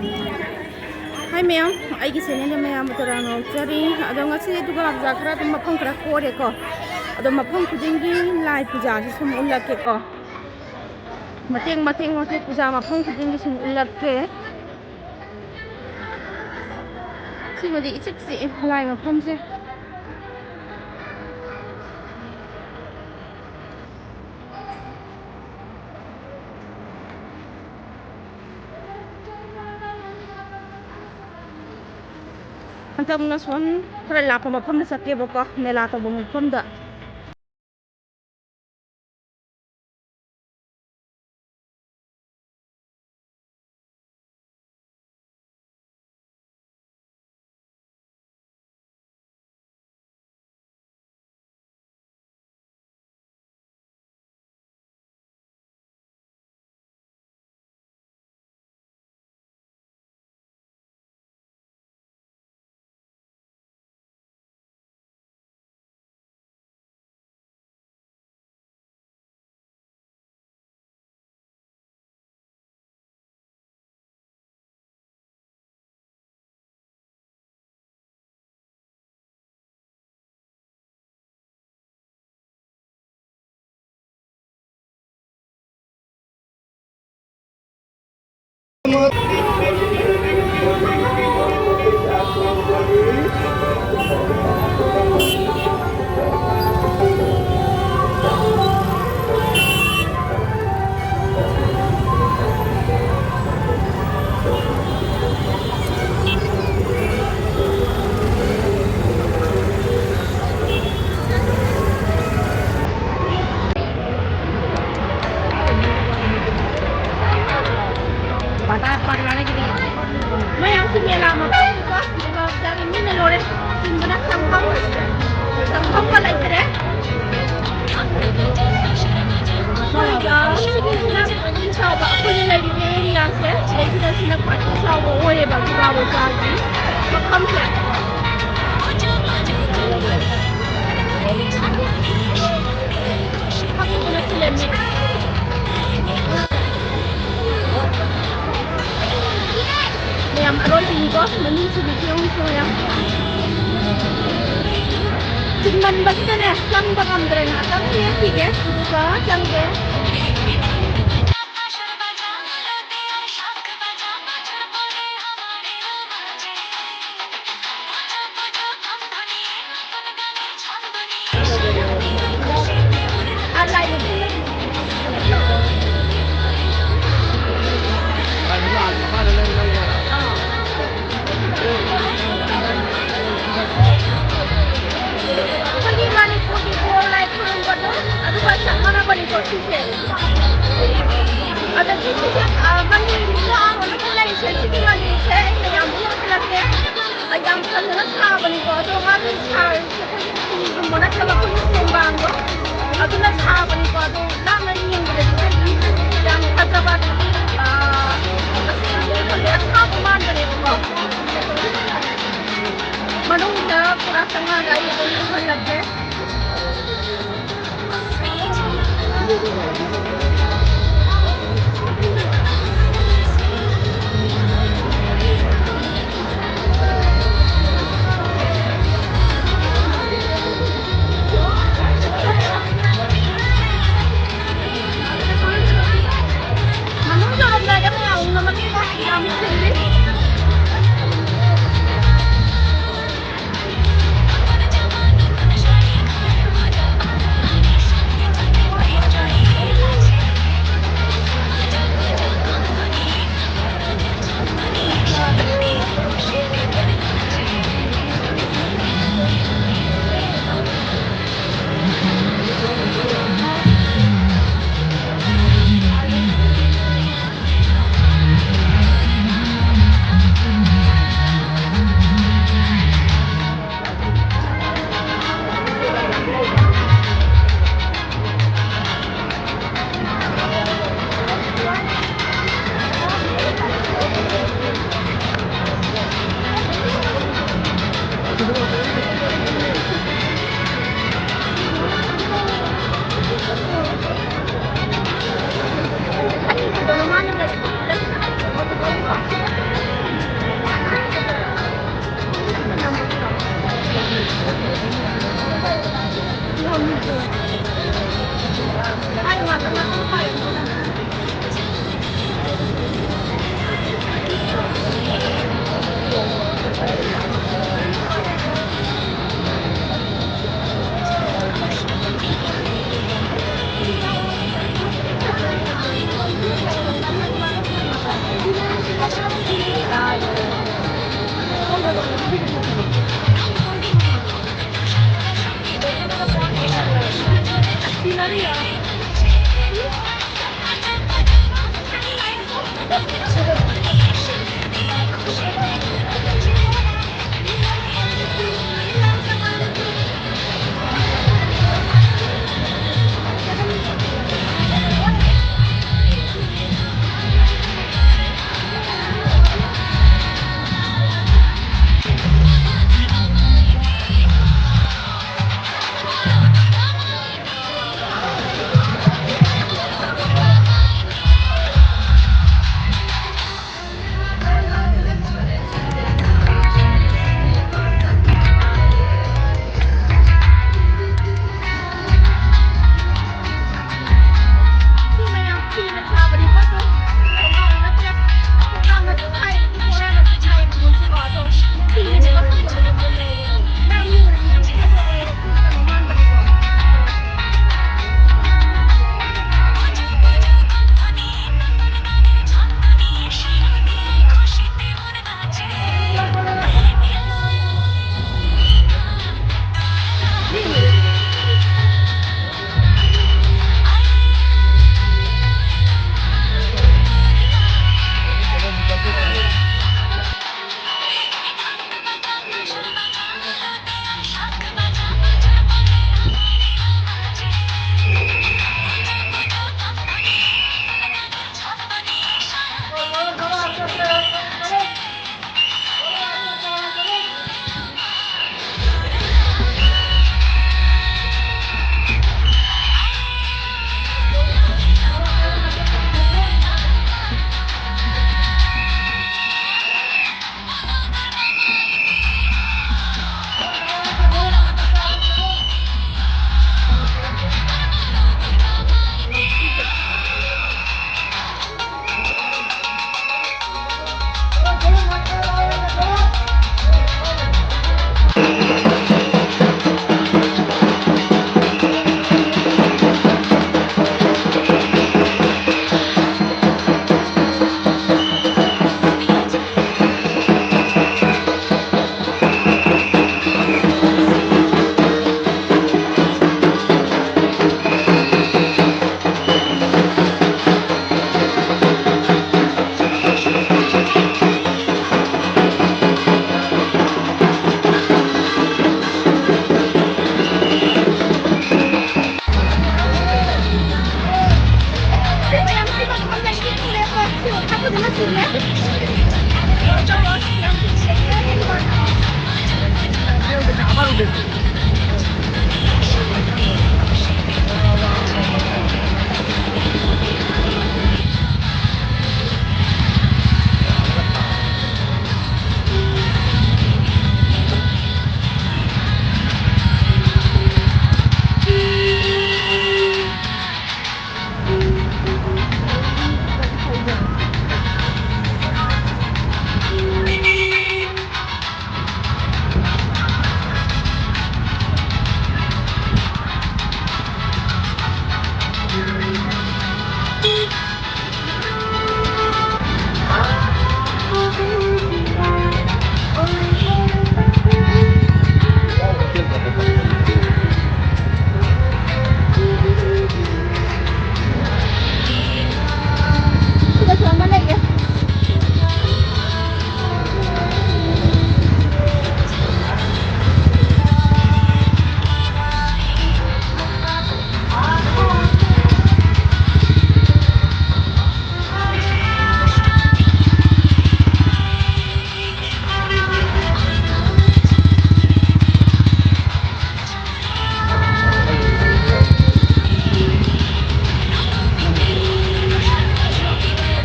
Hi ma'am, aigi channel ma'am tarang chari ado ngasi duga abja khara dum mafam khara kore ko ado mafam khudingi lai puja si sum ulak ke ko mateng ngose puja mafam khudingi sum ulak ke simodi ichik si lai mafam se Antam na son khara la pa mafam na sakye bo ko mela to bo mafam da Mayang simela mafam ko diba dari min lore simbana sangkam pala itre Sawa ako yung area set, sila sinagpati sawa oye bago bago kagi mafam set ako na sila mix Mayam aron tingko, manin subiti yung gusto niya. Tingnan ba kita na? Lang ba kamdra nga? Lang niya, sige. Diba? Lang ke? Alay. Pagi mani pudi bolai kurang bodoh. Aduh baca mana bani kau sih? Ada sisi yang mani bisa orang mulai sesi mani saya yang buat lagi. Yang sana sah bani kau tu mani sah. Mana kalau kau sembang tu, aduh lah sah bani kau tu. Nama yang berada yang terdapat sah pemain bani kau. Manungga kurang tengah dari itu lagi. Manungga orang dah yang nama kita yang sendiri.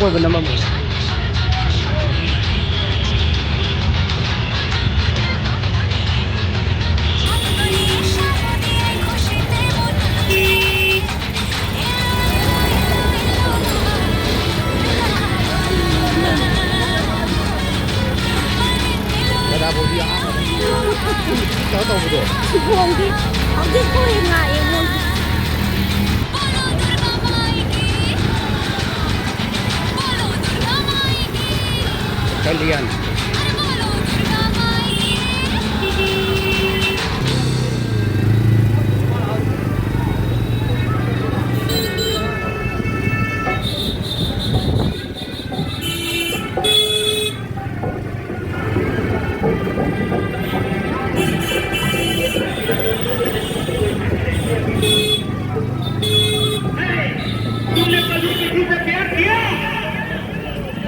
Ôi bên Nam Ada bodi apa? Tahu tahu betul. Bonggi, 어디 소리나 이거. kalian.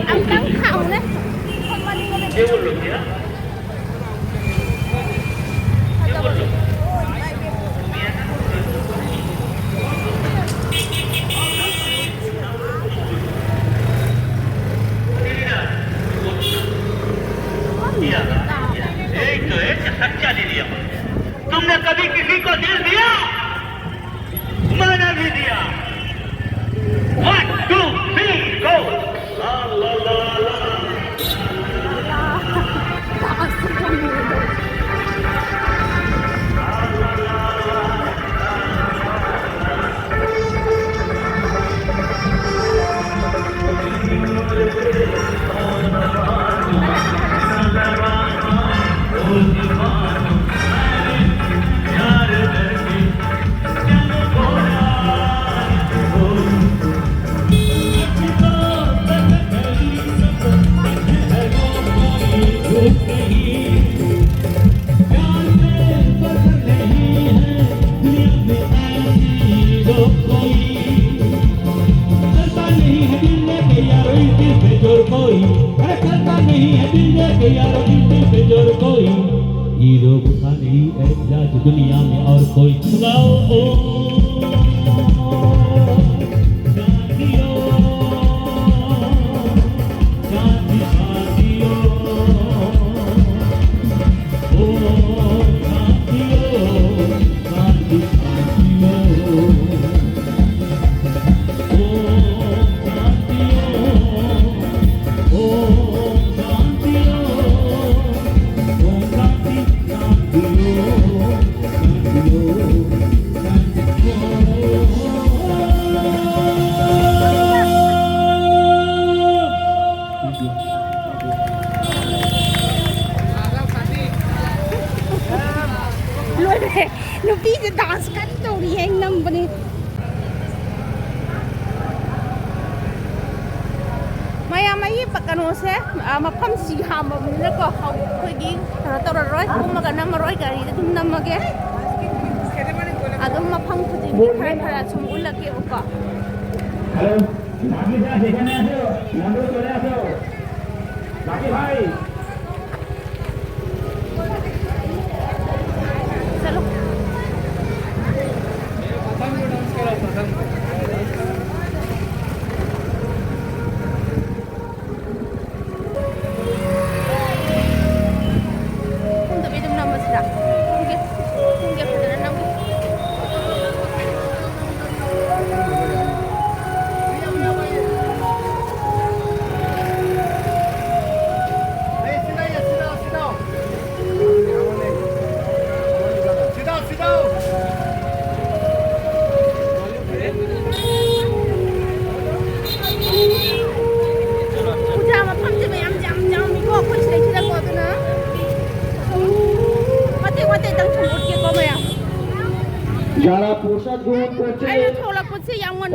Anh căng thẳng đấy. Không bao nhiêu này. सच्चा दे दिया तुमने कभी किसी को दिल दिया मैंने भी दिया 1 2 3 go ला ला ला दुनिया में और कोई सुनाओ Nupiจะ dance กันตัวนี้เองนำไปนี่ไม่ปากกันโอเซ่มาพัมสีหามแบบนี้แล้วก็เขาเคยกินตัวละ100กูมากันน้ำมา100กันนี่ตุ้มน้ำมาแกอามาพัมคุจิใครใครชมอุลลักเกี่ยวกับฮัลโหลนักกีฬาที่กันเนี่ยนักกีฬาที่นักกีฬาযারা পোশাক গ্রহণ করছে তাদের কাছে আমার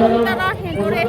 অনুরোধ তারা হেঁটে